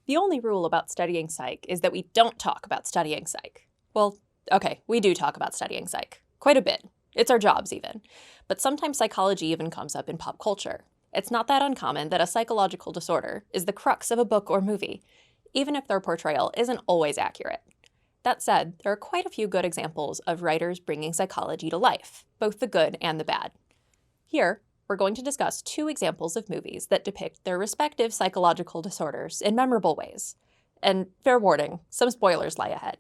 The only rule about studying psych is that we don't talk about studying psych. Well, okay, we do talk about studying psych. Quite a bit. It's our jobs even. But sometimes psychology even comes up in pop culture. It's not that uncommon that a psychological disorder is the crux of a book or movie, even if their portrayal isn't always accurate. That said, there are quite a few good examples of writers bringing psychology to life, both the good and the bad. Here, we're going to discuss 2 examples of movies that depict their respective psychological disorders in memorable ways. And fair warning, some spoilers lie ahead.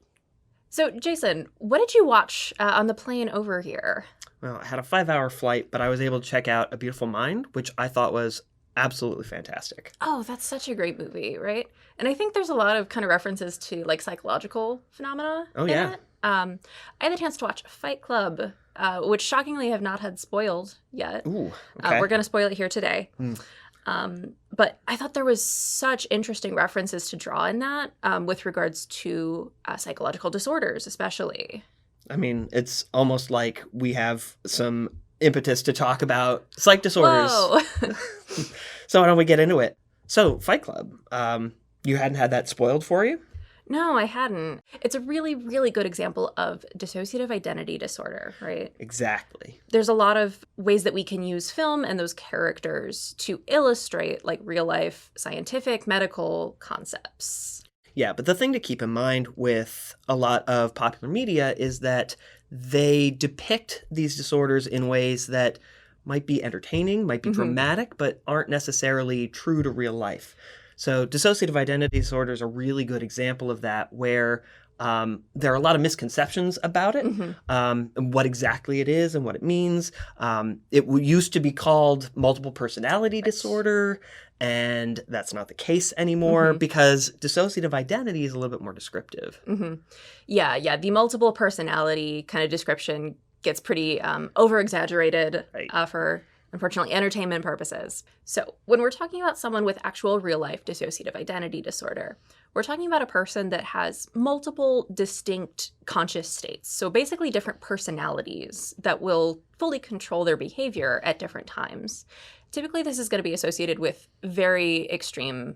So, Jason, what did you watch on the plane over here? Well, I had a 5-hour flight, but I was able to check out A Beautiful Mind, which I thought was absolutely fantastic. Oh, that's such a great movie, right? And I think there's a lot of kind of references to like psychological phenomena. Oh, yeah. In it. I had the chance to watch Fight Club, which shockingly have not had spoiled yet. Ooh, okay. We're going to spoil it here today. But I thought there was such interesting references to draw in that with regards to psychological disorders, especially. I mean, it's almost like we have some impetus to talk about psych disorders. Whoa. So why don't we get into it? So, Fight Club, you hadn't had that spoiled for you? No, I hadn't. It's a really, really good example of dissociative identity disorder, right? Exactly. There's a lot of ways that we can use film and those characters to illustrate like real life scientific medical concepts. Yeah, but the thing to keep in mind with a lot of popular media is that they depict these disorders in ways that might be entertaining, might be dramatic, but aren't necessarily true to real life. So dissociative identity disorder is a really good example of that, where there are a lot of misconceptions about it, what exactly it is and what it means. It used to be called multiple personality disorder, and that's not the case anymore because dissociative identity is a little bit more descriptive. Yeah. The multiple personality kind of description gets pretty over-exaggerated for, unfortunately, entertainment purposes. So when we're talking about someone with actual real-life dissociative identity disorder, we're talking about a person that has multiple distinct conscious states. So basically different personalities that will fully control their behavior at different times. Typically, this is going to be associated with very extreme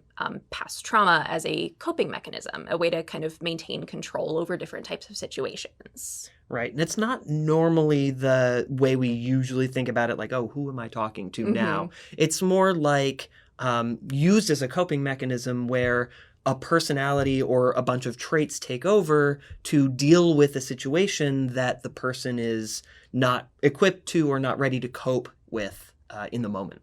past trauma as a coping mechanism, a way to kind of maintain control over different types of situations. Right. And it's not normally the way we usually think about it, like, oh, who am I talking to now? It's more like used as a coping mechanism where a personality or a bunch of traits take over to deal with a situation that the person is not equipped to or not ready to cope with in the moment.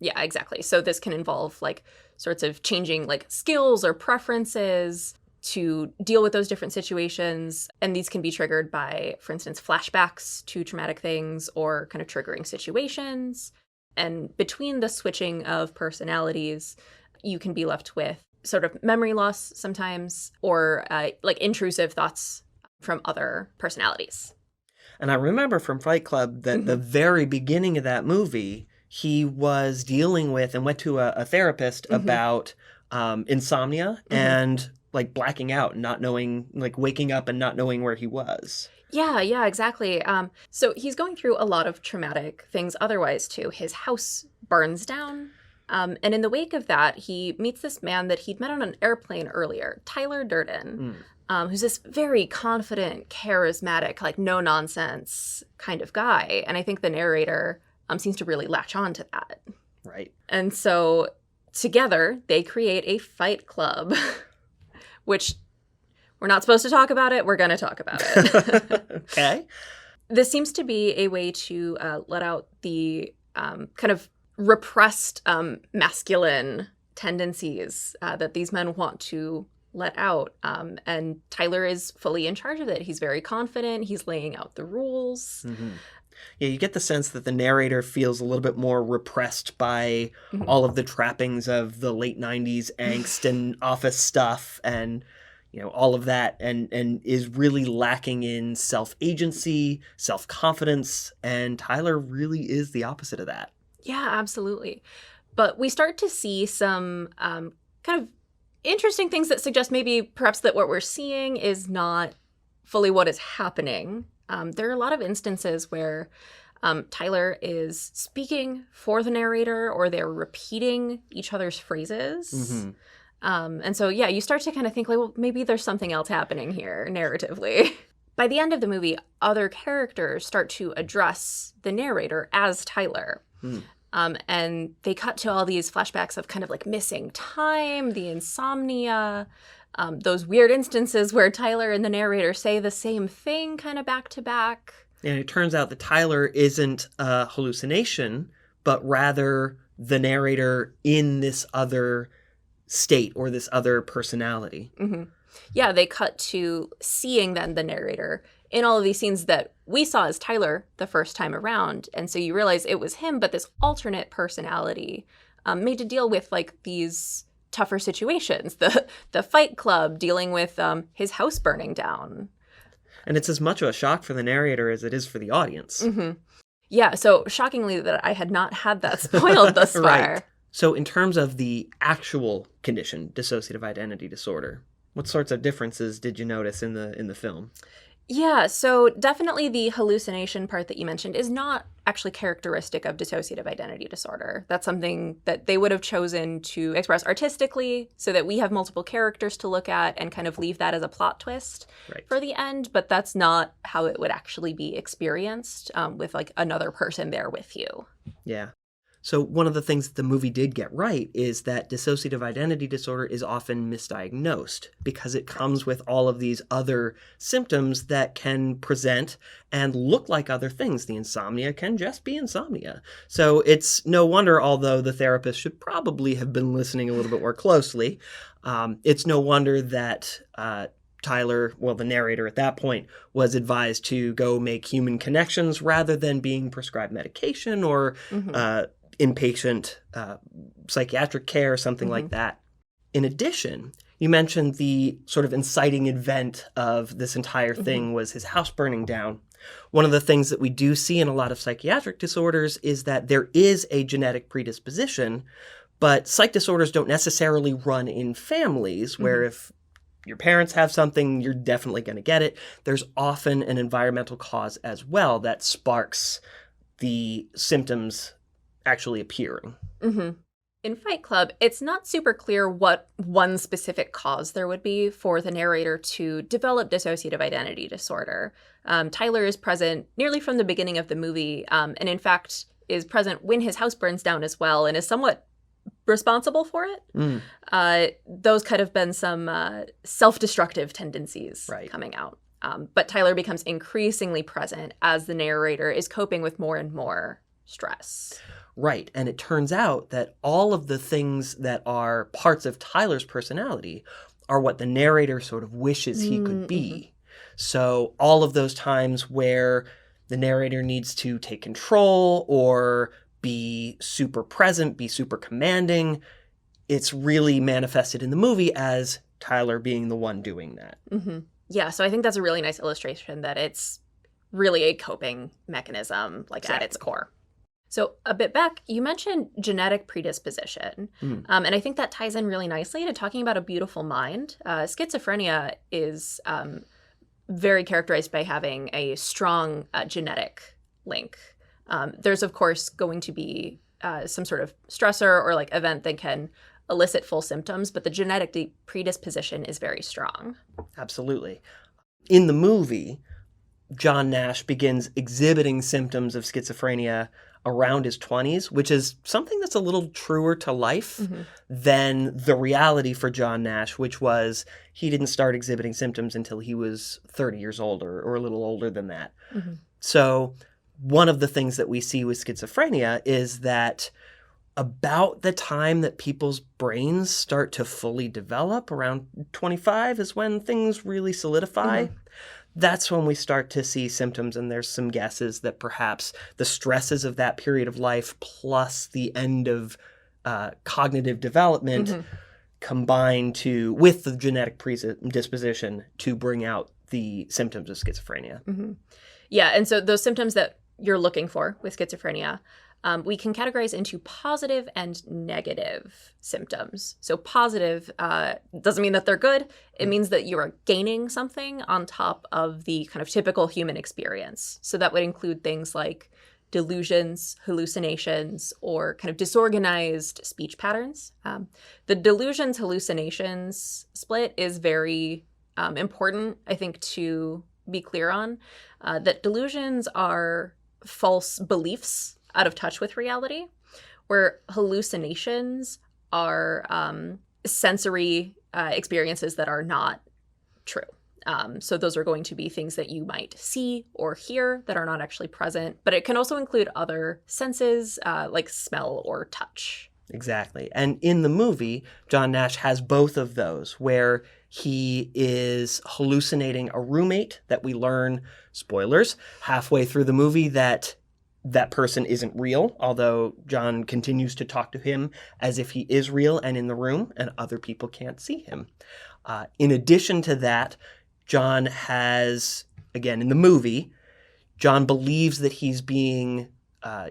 Yeah, exactly. So this can involve like sorts of changing like skills or preferences to deal with those different situations. And these can be triggered by, for instance, flashbacks to traumatic things or kind of triggering situations. And between the switching of personalities, you can be left with sort of memory loss sometimes or like intrusive thoughts from other personalities. And I remember from Fight Club that the very beginning of that movie, he was dealing with and went to a therapist about insomnia and like blacking out and not knowing, like waking up and not knowing where he was. Yeah, exactly. So he's going through a lot of traumatic things otherwise too. His house burns down. And in the wake of that, he meets this man that he'd met on an airplane earlier, Tyler Durden, who's this very confident, charismatic, like no-nonsense kind of guy. And I think the narrator seems to really latch on to that. Right. And so together, they create a fight club, which we're not supposed to talk about it. We're going to talk about it. Okay. This seems to be a way to let out the kind of repressed masculine tendencies that these men want to let out. And Tyler is fully in charge of it. He's very confident. He's laying out the rules. Yeah, you get the sense that the narrator feels a little bit more repressed by all of the trappings of the late 90s angst and office stuff and, you know, all of that, and is really lacking in self-agency, self-confidence, and Tyler really is the opposite of that. Yeah, absolutely. But we start to see some kind of interesting things that suggest maybe perhaps that what we're seeing is not fully what is happening. There are a lot of instances where Tyler is speaking for the narrator or they're repeating each other's phrases. And so, yeah, you start to kind of think, like, well, maybe there's something else happening here narratively. By the end of the movie, other characters start to address the narrator as Tyler. And they cut to all these flashbacks of kind of like missing time, the insomnia, those weird instances where Tyler and the narrator say the same thing kind of back to back. And it turns out that Tyler isn't a hallucination, but rather the narrator in this other state or this other personality. Yeah, they cut to seeing then the narrator in all of these scenes that we saw as Tyler the first time around. And so you realize it was him, but this alternate personality made to deal with like these tougher situations. The Fight Club, dealing with his house burning down. And it's as much of a shock for the narrator as it is for the audience. Yeah, so shockingly that I had not had that spoiled thus far. Right. So in terms of the actual condition, dissociative identity disorder, what sorts of differences did you notice in the film? Yeah, so definitely the hallucination part that you mentioned is not actually characteristic of dissociative identity disorder. That's something that they would have chosen to express artistically so that we have multiple characters to look at and kind of leave that as a plot twist for the end. But that's not how it would actually be experienced with like another person there with you. Yeah. So one of the things that the movie did get right is that dissociative identity disorder is often misdiagnosed because it comes with all of these other symptoms that can present and look like other things. The insomnia can just be insomnia. So it's no wonder, although the therapist should probably have been listening a little bit more closely, it's no wonder that Tyler, well, the narrator at that point, was advised to go make human connections rather than being prescribed medication or inpatient psychiatric care, something like that. In addition, you mentioned the sort of inciting event of this entire thing was his house burning down. One of the things that we do see in a lot of psychiatric disorders is that there is a genetic predisposition, but psych disorders don't necessarily run in families where if your parents have something, you're definitely going to get it. There's often an environmental cause as well that sparks the symptoms actually appearing. In Fight Club, it's not super clear what one specific cause there would be for the narrator to develop dissociative identity disorder. Tyler is present nearly from the beginning of the movie, and in fact is present when his house burns down as well, and is somewhat responsible for it. Those could have been some self-destructive tendencies coming out. But Tyler becomes increasingly present as the narrator is coping with more and more stress. Right. And it turns out that all of the things that are parts of Tyler's personality are what the narrator sort of wishes he could be. So all of those times where the narrator needs to take control or be super present, be super commanding, it's really manifested in the movie as Tyler being the one doing that. Yeah, so I think that's a really nice illustration that it's really a coping mechanism, like at its core. So a bit back, you mentioned genetic predisposition, and I think that ties in really nicely to talking about a beautiful mind. Schizophrenia is very characterized by having a strong genetic link. There's, of course, going to be some sort of stressor or like event that can elicit full symptoms, but the genetic predisposition is very strong. Absolutely. In the movie, John Nash begins exhibiting symptoms of schizophrenia around his 20s, which is something that's a little truer to life than the reality for John Nash, which was he didn't start exhibiting symptoms until he was 30 years old or a little older than that. So one of the things that we see with schizophrenia is that about the time that people's brains start to fully develop, around 25 is when things really solidify. That's when we start to see symptoms, and there's some guesses that perhaps the stresses of that period of life plus the end of cognitive development combine with the genetic predisposition to bring out the symptoms of schizophrenia. Yeah, and so those symptoms that you're looking for with schizophrenia, we can categorize into positive and negative symptoms. So positive doesn't mean that they're good. It means that you are gaining something on top of the kind of typical human experience. So that would include things like delusions, hallucinations, or kind of disorganized speech patterns. The delusions hallucinations split is very important, I think, to be clear on. That delusions are false beliefs out of touch with reality, where hallucinations are sensory experiences that are not true. So those are going to be things that you might see or hear that are not actually present, but it can also include other senses like smell or touch. Exactly. And in the movie, John Nash has both of those, where he is hallucinating a roommate that we learn, spoilers, halfway through the movie that person isn't real, although John continues to talk to him as if he is real and in the room, and other people can't see him. In addition to that, John has, again, in the movie, John believes that he's being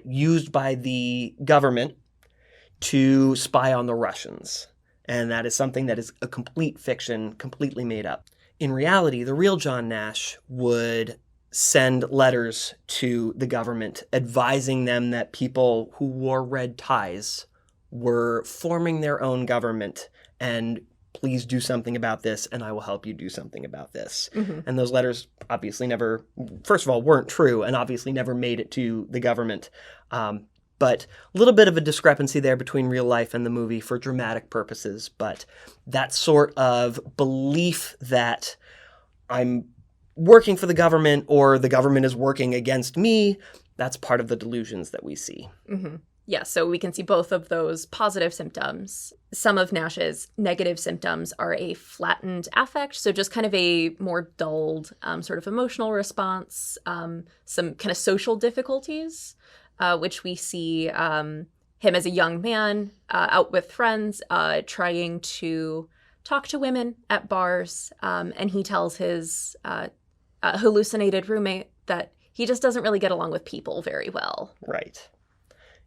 used by the government to spy on the Russians. And that is something that is a complete fiction, completely made up. In reality, the real John Nash would send letters to the government advising them that people who wore red ties were forming their own government, and please do something about this and I will help you do something about this. Mm-hmm. And those letters obviously never, first of all, weren't true and obviously never made it to the government. But a little bit of a discrepancy there between real life and the movie for dramatic purposes. But that sort of belief that I'm working for the government or the government is working against me, that's part of the delusions that we see. Mm-hmm. Yeah, so we can see both of those positive symptoms. Some of Nash's negative symptoms are a flattened affect, so just kind of a more dulled sort of emotional response, some kind of social difficulties, which we see him as a young man out with friends trying to talk to women at bars, and he tells his hallucinated roommate that he just doesn't really get along with people very well. Right.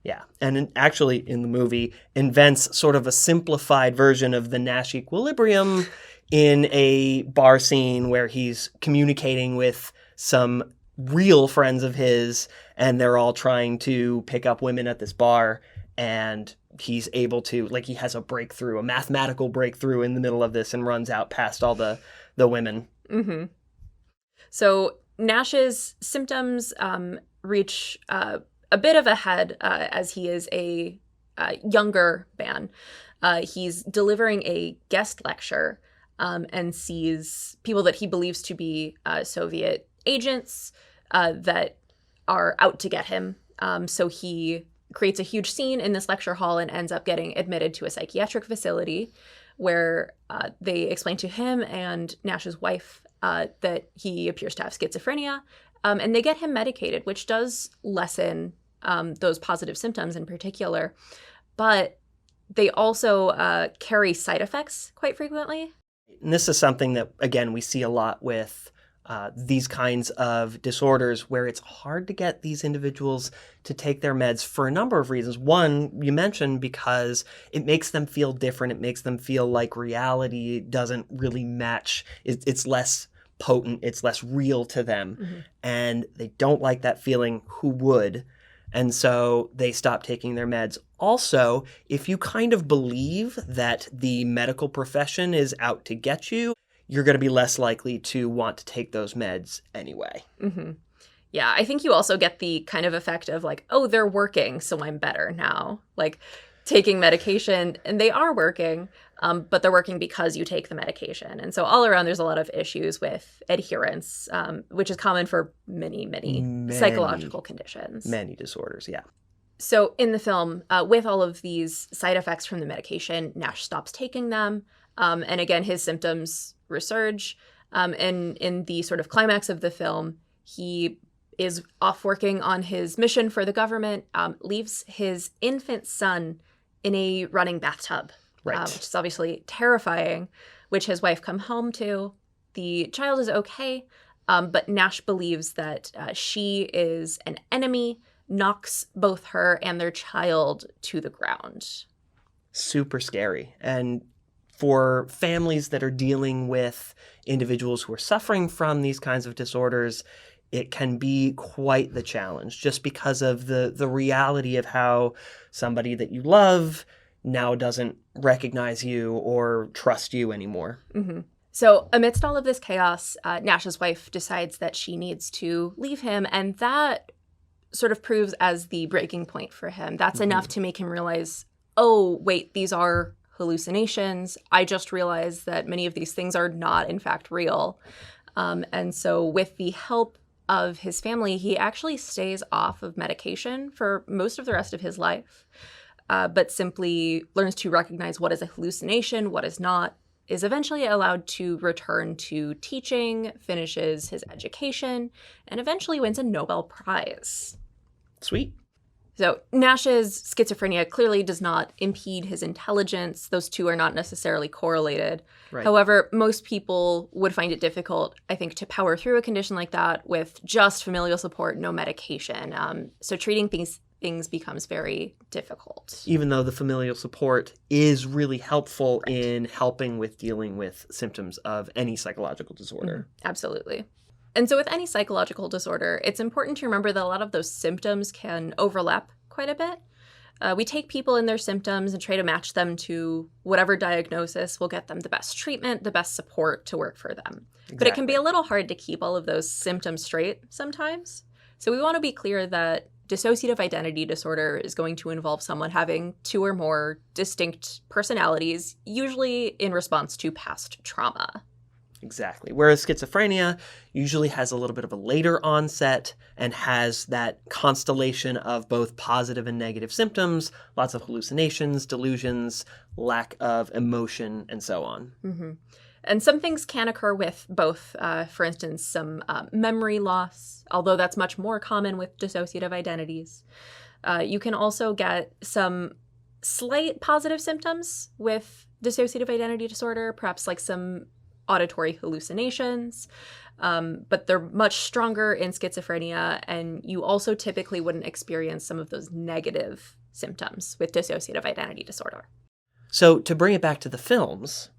Yeah. And actually in the movie invents sort of a simplified version of the Nash equilibrium in a bar scene where he's communicating with some real friends of his and they're all trying to pick up women at this bar, and he's able to, like, he has a breakthrough, a mathematical breakthrough in the middle of this and runs out past all the women. Mm-hmm. So Nash's symptoms reach a bit of a head as he is a younger man. He's delivering a guest lecture and sees people that he believes to be Soviet agents that are out to get him. So he creates a huge scene in this lecture hall and ends up getting admitted to a psychiatric facility where they explain to him and Nash's wife that he appears to have schizophrenia. And they get him medicated, which does lessen those positive symptoms in particular. But they also carry side effects quite frequently. And this is something that, again, we see a lot with these kinds of disorders where it's hard to get these individuals to take their meds for a number of reasons. One, you mentioned, because it makes them feel different. It makes them feel like reality doesn't really match. It's less potent. It's less real to them. Mm-hmm. And they don't like that feeling. Who would? And so they stop taking their meds. Also, if you kind of believe that the medical profession is out to get you, you're going to be less likely to want to take those meds anyway. Mm-hmm. Yeah, I think you also get the kind of effect of like, oh, they're working, so I'm better now. Like taking medication, and they are working, but they're working because you take the medication. And so all around, there's a lot of issues with adherence, which is common for many psychological conditions. Many disorders, yeah. So in the film, with all of these side effects from the medication, Nash stops taking them. And again, his symptoms resurge. And in the sort of climax of the film, he is off working on his mission for the government, leaves his infant son in a running bathtub, right. Which is obviously terrifying, which his wife come home to. The child is okay, but Nash believes that she is an enemy, knocks both her and their child to the ground. Super scary. And for families that are dealing with individuals who are suffering from these kinds of disorders, it can be quite the challenge just because of the reality of how somebody that you love now doesn't recognize you or trust you anymore. Mm-hmm. So amidst all of this chaos, Nash's wife decides that she needs to leave him, and that sort of proves as the breaking point for him. That's enough to make him realize, oh, wait, these are hallucinations. I just realized that many of these things are not, in fact, real. And so with the help of his family, he actually stays off of medication for most of the rest of his life, but simply learns to recognize what is a hallucination, what is not, is eventually allowed to return to teaching, finishes his education, and eventually wins a Nobel Prize. Sweet. So Nash's schizophrenia clearly does not impede his intelligence. Those two are not necessarily correlated. Right. However, most people would find it difficult, I think, to power through a condition like that with just familial support, no medication. So treating things becomes very difficult. Even though the familial support is really helpful in helping with dealing with symptoms of any psychological disorder. Mm-hmm. Absolutely. And so with any psychological disorder, it's important to remember that a lot of those symptoms can overlap quite a bit. We take people and their symptoms and try to match them to whatever diagnosis will get them the best treatment, the best support to work for them. Exactly. But it can be a little hard to keep all of those symptoms straight sometimes. So we want to be clear that dissociative identity disorder is going to involve someone having two or more distinct personalities, usually in response to past trauma. Exactly. Whereas schizophrenia usually has a little bit of a later onset and has that constellation of both positive and negative symptoms, lots of hallucinations, delusions, lack of emotion, and so on. Mm-hmm. And some things can occur with both, for instance, some memory loss, although that's much more common with dissociative identities. You can also get some slight positive symptoms with dissociative identity disorder, perhaps like some auditory hallucinations, but they're much stronger in schizophrenia, and you also typically wouldn't experience some of those negative symptoms with dissociative identity disorder. So to bring it back to the films,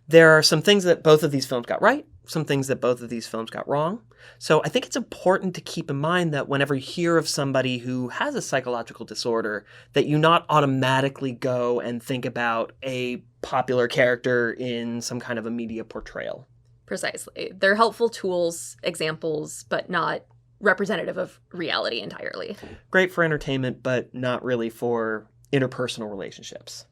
there are some things that both of these films got right, some things that both of these films got wrong. So I think it's important to keep in mind that whenever you hear of somebody who has a psychological disorder, that you not automatically go and think about a popular character in some kind of a media portrayal. Precisely. They're helpful tools, examples, but not representative of reality entirely. Great for entertainment, but not really for interpersonal relationships.